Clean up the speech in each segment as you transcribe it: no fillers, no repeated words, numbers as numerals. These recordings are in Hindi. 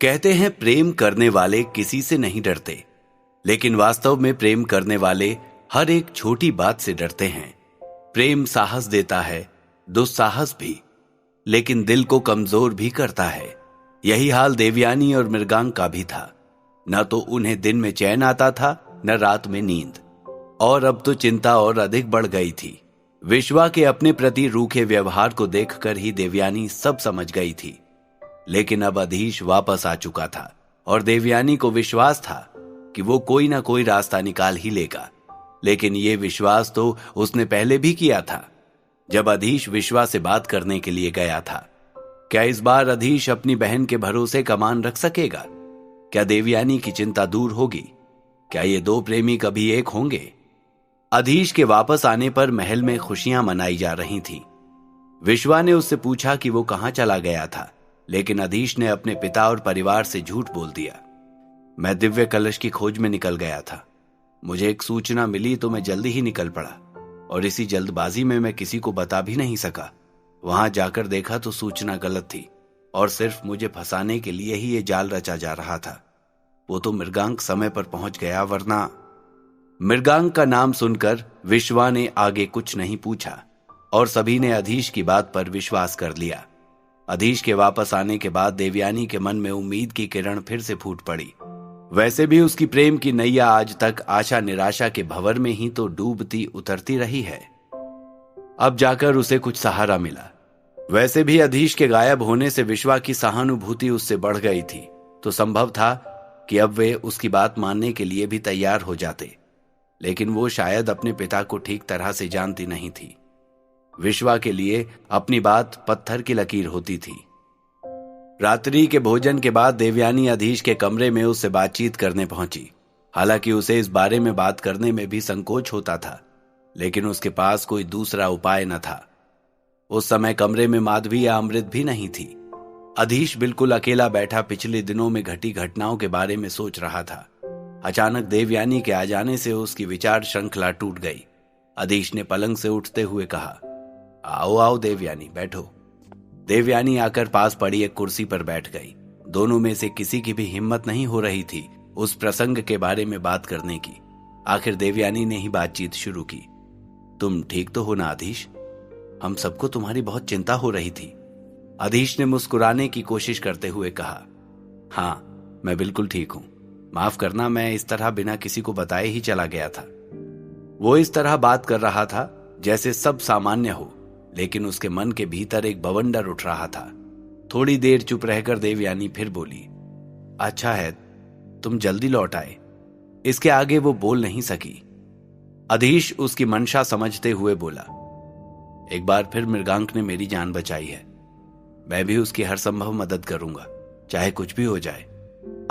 कहते हैं प्रेम करने वाले किसी से नहीं डरते, लेकिन वास्तव में प्रेम करने वाले हर एक छोटी बात से डरते हैं। प्रेम साहस देता है, दुस्साहस भी, लेकिन दिल को कमजोर भी करता है। यही हाल देवयानी और मृगांक का भी था। न तो उन्हें दिन में चैन आता था, न रात में नींद, और अब तो चिंता और अधिक बढ़ गई थी। विश्वा के अपने प्रति रूखे व्यवहार को देखकर ही देवयानी सब समझ गई थी। लेकिन अब अधीश वापस आ चुका था और देवयानी को विश्वास था कि वो कोई ना कोई रास्ता निकाल ही लेगा। लेकिन ये विश्वास तो उसने पहले भी किया था, जब अधीश विश्वा से बात करने के लिए गया था। क्या इस बार अधीश अपनी बहन के भरोसे का मान रख सकेगा? क्या देवयानी की चिंता दूर होगी? क्या ये दो प्रेमी कभी एक होंगे? अधीश के वापस आने पर महल में खुशियां मनाई जा रही थीं। विश्वा ने उससे पूछा कि वो कहां चला गया था, लेकिन अधीश ने अपने पिता और परिवार से झूठ बोल दिया। मैं दिव्य कलश की खोज में निकल गया था। मुझे एक सूचना मिली तो मैं जल्दी ही निकल पड़ा, और इसी जल्दबाजी में मैं किसी को बता भी नहीं सका। वहां जाकर देखा तो सूचना गलत थी और सिर्फ मुझे फंसाने के लिए ही ये जाल रचा जा रहा था। वो तो मृगांक समय पर पहुंच गया, वरना। मृगांक का नाम सुनकर विश्वा ने आगे कुछ नहीं पूछा और सभी ने अधीश की बात पर विश्वास कर लिया। अधीश के वापस आने के बाद देवयानी के मन में उम्मीद की किरण फिर से फूट पड़ी। वैसे भी उसकी प्रेम की नैया आज तक आशा निराशा के भंवर में ही तो डूबती उतरती रही है। अब जाकर उसे कुछ सहारा मिला। वैसे भी अधीश के गायब होने से विश्वा की सहानुभूति उससे बढ़ गई थी, तो संभव था कि अब वे उसकी बात मानने के लिए भी तैयार हो जाते। लेकिन वो शायद अपने पिता को ठीक तरह से जानती नहीं थी। विश्वा के लिए अपनी बात पत्थर की लकीर होती थी। रात्रि के भोजन के बाद देवयानी अधीश के कमरे में उससे बातचीत करने पहुंची। हालांकि उसे इस बारे में बात करने में भी संकोच होता था, लेकिन उसके पास कोई दूसरा उपाय न था। उस समय कमरे में माधवी या अमृत भी नहीं थी। अधीश बिल्कुल अकेला बैठा पिछले दिनों में घटी घटनाओं के बारे में सोच रहा था। अचानक देवयानी के आ जाने से उसकी विचार श्रृंखला टूट गई। अधीश ने पलंग से उठते हुए कहा, आओ आओ देवयानी, बैठो। देवयानी आकर पास पड़ी एक कुर्सी पर बैठ गई। दोनों में से किसी की भी हिम्मत नहीं हो रही थी उस प्रसंग के बारे में बात करने की। आखिर देवयानी ने ही बातचीत शुरू की। तुम ठीक तो हो ना अधीश? हम सबको तुम्हारी बहुत चिंता हो रही थी। अधीश ने मुस्कुराने की कोशिश करते हुए कहा, हाँ, मैं बिल्कुल ठीक हूं। माफ करना, मैं इस तरह बिना किसी को बताए ही चला गया था। वो इस तरह बात कर रहा था जैसे सब सामान्य हो, लेकिन उसके मन के भीतर एक बवंडर उठ रहा था। थोड़ी देर चुप रहकर देवयानी फिर बोली, अच्छा है तुम जल्दी लौट आए। इसके आगे वो बोल नहीं सकी। अधीश उसकी मंशा समझते हुए बोला, एक बार फिर मृगांक ने मेरी जान बचाई है। मैं भी उसकी हर संभव मदद करूंगा, चाहे कुछ भी हो जाए।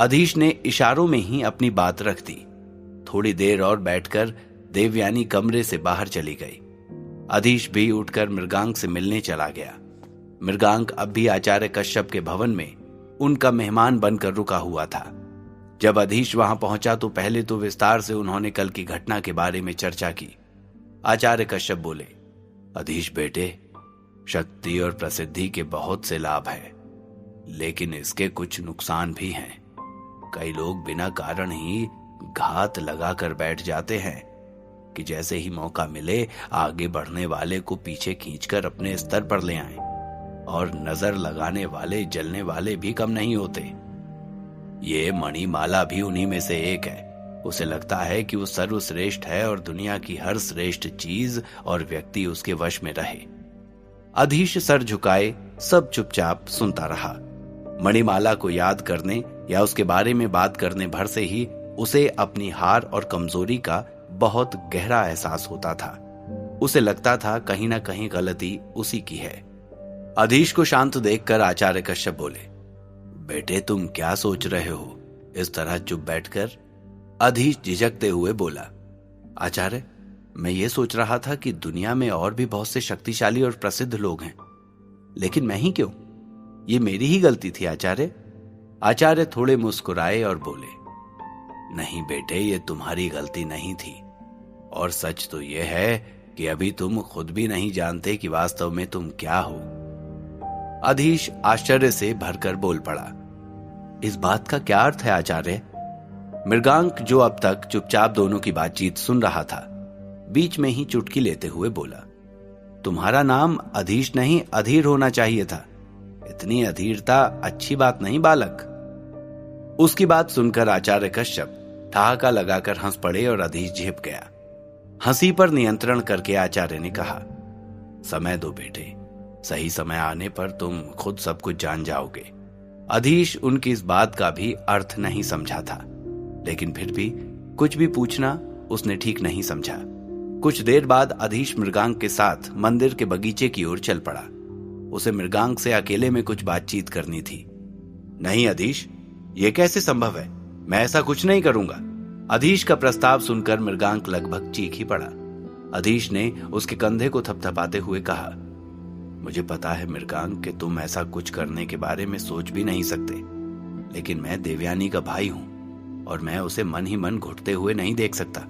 अधीश ने इशारों में ही अपनी बात रख दी। थोड़ी देर और बैठकर देवयानी कमरे से बाहर चली गई। अधीश भी उठकर मृगांक से मिलने चला गया। मृगांक अब भी आचार्य कश्यप के भवन में उनका मेहमान बनकर रुका हुआ था। जब अधीश वहां पहुंचा तो पहले तो विस्तार से उन्होंने कल की घटना के बारे में चर्चा की। आचार्य कश्यप बोले, अधीश बेटे, शक्ति और प्रसिद्धि के बहुत से लाभ हैं, लेकिन इसके कुछ नुकसान भी हैं। कई लोग बिना कारण ही घात लगाकर बैठ जाते हैं कि जैसे ही मौका मिले आगे बढ़ने वाले को पीछे खींचकर अपने स्तर पर ले आएं, और नजर लगाने वाले जलने वाले भी कम नहीं होते। ये मणिमाला भी उन्हीं में से एक है। उसे लगता है कि वो सर्वश्रेष्ठ है और दुनिया की हर श्रेष्ठ चीज और व्यक्ति उसके वश में रहे। अधीश सर झुकाए सब चुपचाप सुनता रहा। मणिमाला को याद करने या उसके बारे में बात करने भर से ही उसे अपनी हार और कमजोरी का बहुत गहरा एहसास होता था। उसे लगता था कहीं ना कहीं गलती उसी की है। अधीश को शांत देखकर आचार्य कश्यप बोले, बेटे तुम क्या सोच रहे हो इस तरह चुप बैठकर? अधीश झिझकते हुए बोला, आचार्य, मैं ये सोच रहा था कि दुनिया में और भी बहुत से शक्तिशाली और प्रसिद्ध लोग हैं, लेकिन मैं ही क्यों? ये मेरी ही गलती थी आचार्य। आचार्य थोड़े मुस्कुराए और बोले, नहीं बेटे, ये तुम्हारी गलती नहीं थी, और सच तो यह है कि अभी तुम खुद भी नहीं जानते कि वास्तव में तुम क्या हो। अधीश आश्चर्य से भरकर बोल पड़ा, इस बात का क्या अर्थ है आचार्य? मृगांक, जो अब तक चुपचाप दोनों की बातचीत सुन रहा था, बीच में ही चुटकी लेते हुए बोला, तुम्हारा नाम अधीश नहीं अधीर होना चाहिए था। इतनी अधीरता अच्छी बात नहीं बालक। उसकी बात सुनकर आचार्य कश्यप ठहाका लगाकर हंस पड़े और अधीश झेप गया। हंसी पर नियंत्रण करके आचार्य ने कहा, समय दो बेटे, सही समय आने पर तुम खुद सब कुछ जान जाओगे। अधीश उनकी इस बात का भी अर्थ नहीं समझा था, लेकिन फिर भी कुछ भी पूछना उसने ठीक नहीं समझा। कुछ देर बाद अधीश मृगांक के साथ मंदिर के बगीचे की ओर चल पड़ा। उसे मृगांक से अकेले में कुछ बातचीत करनी थी। नहीं अधीश, ये कैसे संभव है? मैं ऐसा कुछ नहीं करूंगा। अधीश का प्रस्ताव सुनकर मृगांक लगभग चीख ही पड़ा। अधीश ने उसके कंधे को थपथपाते हुए कहा, मुझे पता है मृगांक कि तुम ऐसा कुछ करने के बारे में सोच भी नहीं सकते, लेकिन मैं देवयानी का भाई हूं और मैं उसे मन ही मन घुटते हुए नहीं देख सकता।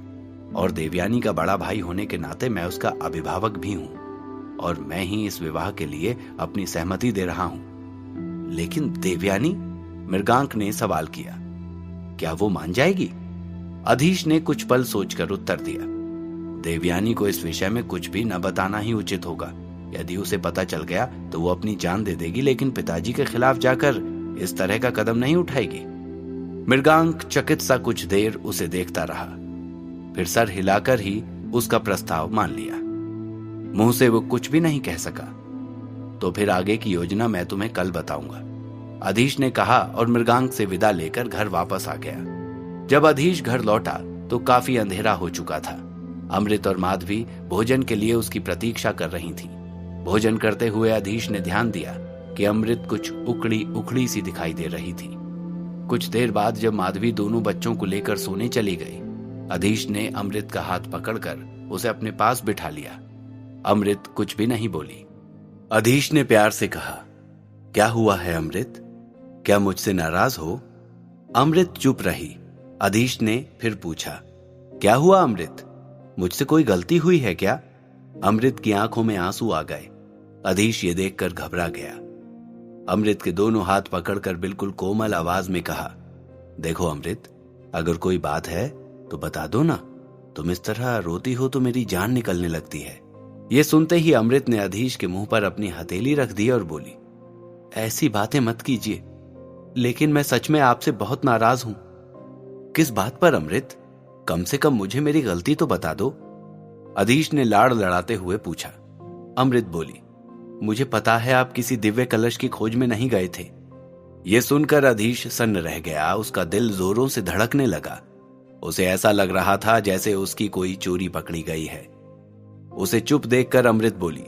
और देवयानी का बड़ा भाई होने के नाते मैं उसका अभिभावक भी हूं और मैं ही इस विवाह के लिए अपनी सहमति दे रहा हूं। लेकिन देवयानी? मृगांक ने सवाल किया, क्या वो मान जाएगी? अधीश ने कुछ पल सोचकर उत्तर दिया, देवयानी को इस विषय में कुछ भी न बताना ही उचित होगा। यदि उसे पता चल गया तो वो अपनी जान दे देगी, लेकिन पिताजी के खिलाफ जाकर इस तरह का कदम नहीं उठाएगी। मृगांक चकित सा कुछ देर उसे देखता रहा, फिर सर हिलाकर ही उसका प्रस्ताव मान लिया। मुंह से वो कुछ भी नहीं कह सका। तो फिर आगे की योजना मैं तुम्हें कल बताऊंगा, अधीश ने कहा और मृगांक से विदा लेकर घर वापस आ गया। जब अधीश घर लौटा तो काफी अंधेरा हो चुका था। अमृत और माधवी भोजन के लिए उसकी प्रतीक्षा कर रही थी। भोजन करते हुए अधीश ने ध्यान दिया कि अमृत कुछ उखड़ी उखड़ी सी दिखाई दे रही थी। कुछ देर बाद जब माधवी दोनों बच्चों को लेकर सोने चली गई, अधीश ने अमृत का हाथ पकड़कर उसे अपने पास बिठा लिया। अमृत कुछ भी नहीं बोली। अधीश ने प्यार से कहा, क्या हुआ है अमृत? क्या मुझसे नाराज हो? अमृत चुप रही। अधीश ने फिर पूछा, क्या हुआ अमृत? मुझसे कोई गलती हुई है क्या? अमृत की आंखों में आंसू आ गए। अधीश ये देखकर घबरा गया। अमृत के दोनों हाथ पकड़कर बिल्कुल कोमल आवाज में कहा, देखो अमृत, अगर कोई बात है तो बता दो ना। तुम इस तरह रोती हो तो मेरी जान निकलने लगती है। ये सुनते ही अमृत ने अधीश के मुंह पर अपनी हथेली रख दी और बोली, ऐसी बातें मत कीजिए, लेकिन मैं सच में आपसे बहुत नाराज हूं। किस बात पर अमृत? कम से कम मुझे मेरी गलती तो बता दो। अधीश ने लाड़ लड़ाते हुए पूछा। अमृत बोली, मुझे पता है आप किसी दिव्य कलश की खोज में नहीं गए थे। यह सुनकर अधीश सन्न रह गया। उसका दिल जोरों से धड़कने लगा। उसे ऐसा लग रहा था जैसे उसकी कोई चोरी पकड़ी गई है। उसे चुप देखकर अमृत बोली,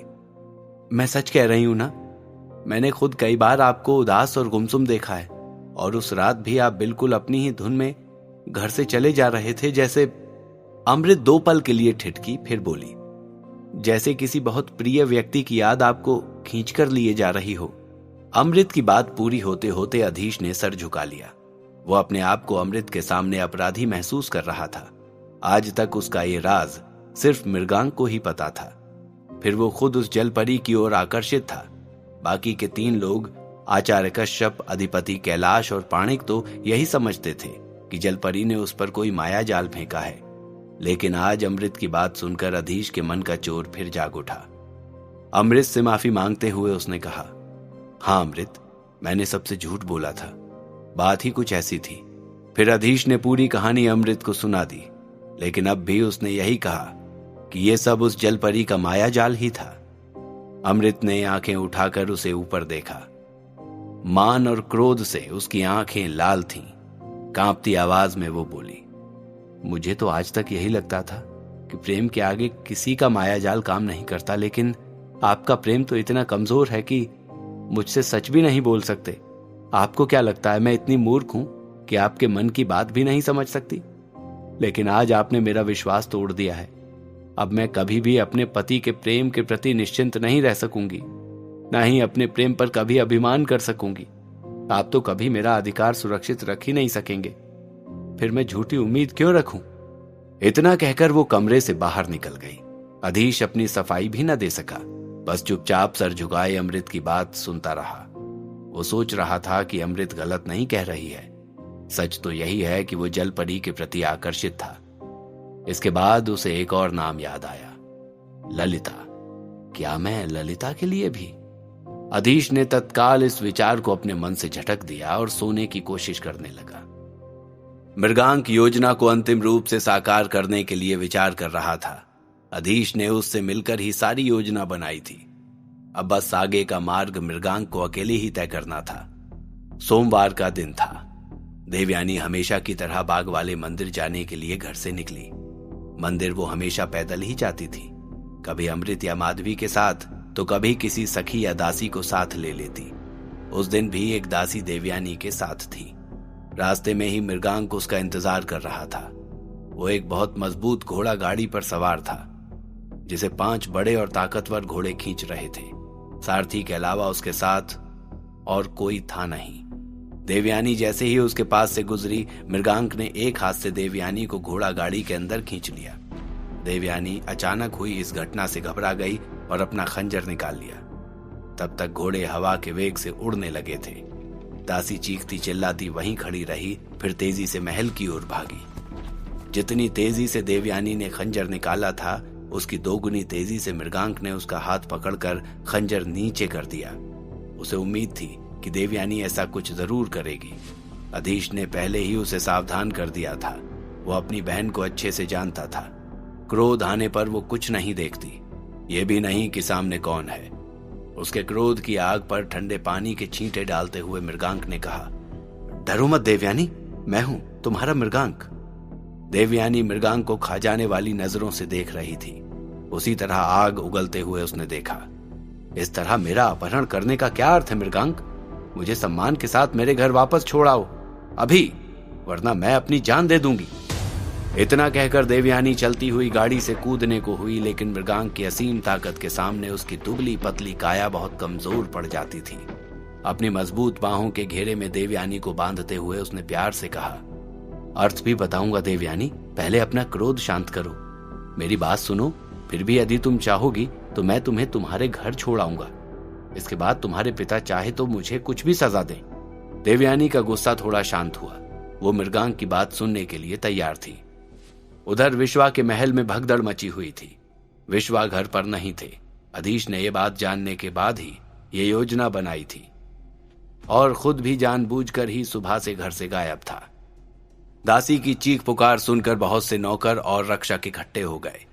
मैं सच कह रही हूं ना, मैंने खुद कई बार आपको उदास और गुमसुम देखा है, और उस रात भी आप बिल्कुल अपनी ही धुन में घर से चले जा रहे थे, जैसे। अमृत 2 पल के लिए ठिठकी, फिर बोली, जैसे किसी बहुत प्रिय व्यक्ति की याद आपको खींचकर लिए जा रही हो। अमृत की बात पूरी होते होते अधीश ने सर झुका लिया। वो अपने आप को अमृत के सामने अपराधी महसूस कर रहा था। आज तक उसका ये राज सिर्फ मृगांक को ही पता था। फिर वो खुद उस जलपरी की ओर आकर्षित था। बाकी के 3 लोग, आचार्य कश्यप, अधिपति कैलाश और पाणिक, तो यही समझते थे कि जलपरी ने उस पर कोई माया जाल फेंका है। लेकिन आज अमृत की बात सुनकर अधीश के मन का चोर फिर जाग उठा। अमृत से माफी मांगते हुए उसने कहा, हाँ अमृत, मैंने सबसे झूठ बोला था, बात ही कुछ ऐसी थी। फिर अधीश ने पूरी कहानी अमृत को सुना दी, लेकिन अब भी उसने यही कहा कि यह सब उस जलपरी का माया जाल ही था। अमृत ने आंखें उठाकर उसे ऊपर देखा। मान और क्रोध से उसकी आंखें लाल थीं। कांपती आवाज में वो बोली, मुझे तो आज तक यही लगता था कि प्रेम के आगे किसी का मायाजाल काम नहीं करता, लेकिन आपका प्रेम तो इतना कमजोर है कि मुझसे सच भी नहीं बोल सकते। आपको क्या लगता है मैं इतनी मूर्ख हूं कि आपके मन की बात भी नहीं समझ सकती? लेकिन आज आपने मेरा विश्वास तोड़ दिया है। अब मैं कभी भी अपने पति के प्रेम के प्रति निश्चिंत नहीं रह सकूंगी, ना ही अपने प्रेम पर कभी अभिमान कर सकूंगी। आप तो कभी मेरा अधिकार सुरक्षित रख ही नहीं सकेंगे, फिर मैं झूठी उम्मीद क्यों रखूं? इतना कहकर वो कमरे से बाहर निकल गई। अधीश अपनी सफाई भी न दे सका, बस चुपचाप सर झुकाए अमृत की बात सुनता रहा। वो सोच रहा था कि अमृत गलत नहीं कह रही है। सच तो यही है कि वो जल परी के प्रति आकर्षित था। इसके बाद उसे एक और नाम याद आया, ललिता। क्या मैं ललिता के लिए भी? अधीश ने तत्काल इस विचार को अपने मन से झटक दिया और सोने की कोशिश करने लगा। मृगांक योजना को अंतिम रूप से साकार करने के लिए विचार कर रहा था। अधीश ने उससे मिलकर ही सारी योजना बनाई थी। अब बस आगे का मार्ग मृगांक को अकेले ही तय करना था। सोमवार का दिन था। देवयानी हमेशा की तरह बाग वाले मंदिर जाने के लिए घर से निकली। मंदिर वो हमेशा पैदल ही जाती थी, कभी अमृत या माधवी के साथ, तो कभी किसी सखी या दासी को साथ ले लेती। उस दिन भी एक दासी देवयानी के साथ थी। रास्ते में ही मृगांक उसका इंतजार कर रहा था। वो एक बहुत मजबूत घोड़ा गाड़ी पर सवार था, जिसे 5 बड़े और ताकतवर घोड़े खींच रहे थे। सारथी के अलावा उसके साथ और कोई था नहीं। देवयानी जैसे ही उसके पास से गुजरी, मृगांक ने एक हाथ से देवयानी को घोड़ा गाड़ी के अंदर खींच लिया। देवयानी अचानक हुई इस घटना से घबरा गई और अपना खंजर निकाल लिया। तब तक घोड़े हवा के वेग से उड़ने लगे थे। दासी चीखती चिल्लाती वहीं खड़ी रही, फिर तेजी से महल की ओर भागी। जितनी तेजी से देवयानी ने खंजर निकाला था, उसकी 2 गुनी तेजी से मृगांक ने उसका हाथ पकड़कर खंजर नीचे कर दिया। उसे उम्मीद थी कि देवयानी ऐसा कुछ जरूर करेगी। अधीश ने पहले ही उसे सावधान कर दिया था। वो अपनी बहन को अच्छे से जानता था। क्रोध आने पर वो कुछ नहीं देखती, ये भी नहीं कि सामने कौन है। उसके क्रोध की आग पर ठंडे पानी के छींटे डालते हुए मृगांक ने कहा, डरो मत देवयानी, मैं हूं तुम्हारा मृगांक। देवयानी मृगांक को खा जाने वाली नजरों से देख रही थी। उसी तरह आग उगलते हुए उसने देखा। इस तरह मेरा अपहरण करने का क्या अर्थ है मृगांक? मुझे सम्मान के साथ मेरे घर वापस छोड़ आओ अभी, वरना मैं अपनी जान दे दूंगी। इतना कहकर देवयानी चलती हुई गाड़ी से कूदने को हुई, लेकिन मृगांक की असीम ताकत के सामने उसकी दुबली पतली काया बहुत कमजोर पड़ जाती थी। अपनी मजबूत बाहों के घेरे में देवयानी को बांधते हुए उसने प्यार से कहा, अर्थ भी बताऊंगा देवयानी, पहले अपना क्रोध शांत करो। मेरी बात सुनो, फिर भी यदि तुम चाहोगी तो मैं तुम्हें तुम्हारे घर छोड़ आऊंगा। इसके बाद तुम्हारे पिता चाहे तो मुझे कुछ भी सजा दें। देवयानी का गुस्सा थोड़ा शांत हुआ। वो मृगांक की बात सुनने के लिए तैयार थी। उधर विश्वा के महल में भगदड़ मची हुई थी। विश्वा घर पर नहीं थे। अधीश ने यह बात जानने के बाद ही ये योजना बनाई थी और खुद भी जानबूझकर ही सुबह से घर से गायब था। दासी की चीख पुकार सुनकर बहुत से नौकर और रक्षक इकट्ठे हो गए।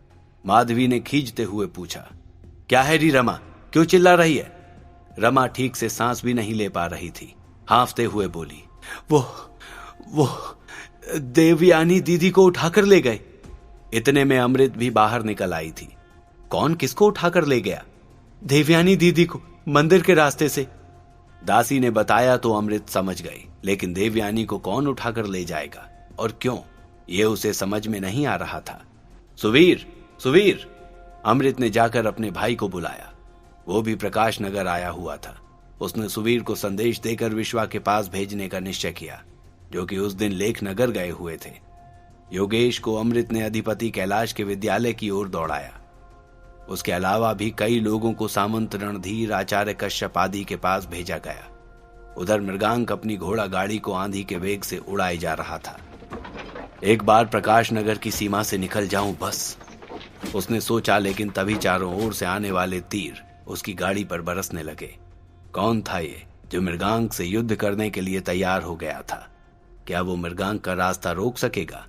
माधवी ने खींचते हुए पूछा, क्या है री रमा, क्यों चिल्ला रही है? रमा ठीक से सांस भी नहीं ले पा रही थी। हांफते हुए बोली, वो देवयानी दीदी को उठाकर ले गए। इतने में अमृत भी बाहर निकल आई थी। कौन किसको उठाकर ले गया? देवयानी दीदी को, मंदिर के रास्ते से। दासी ने बताया तो अमृत समझ गई, लेकिन देवयानी को कौन उठाकर ले जाएगा और क्यों, यह उसे समझ में नहीं आ रहा था। सुवीर, सुवीर! अमृत ने जाकर अपने भाई को बुलाया। वो भी प्रकाश नगर आया हुआ था। उसने सुवीर को संदेश देकर विश्वा के पास भेजने का निश्चय किया, जो कि उस दिन लेख नगर गए हुए थे। योगेश को अमृत ने अधिपति कैलाश के विद्यालय की ओर दौड़ाया। उसके अलावा भी कई लोगों को सामंतरण धीर, आचार्य कश्यप आदि के पास भेजा गया। उधर मृगांक अपनी घोड़ा गाड़ी को आंधी के वेग से उड़ाए जा रहा था। एक बार प्रकाश नगर की सीमा से निकल जाऊं बस, उसने सोचा, लेकिन तभी चारों ओर से आने वाले तीर उसकी गाड़ी पर बरसने लगे। कौन था ये जो मृगांक से युद्ध करने के लिए तैयार हो गया था? क्या वो मृगांक का रास्ता रोक सकेगा?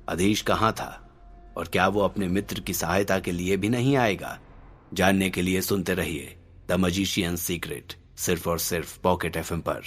अधीश कहाँ था और क्या वो अपने मित्र की सहायता के लिए भी नहीं आएगा? जानने के लिए सुनते रहिए द मजिशियन सीक्रेट, सिर्फ और सिर्फ पॉकेट एफएम पर।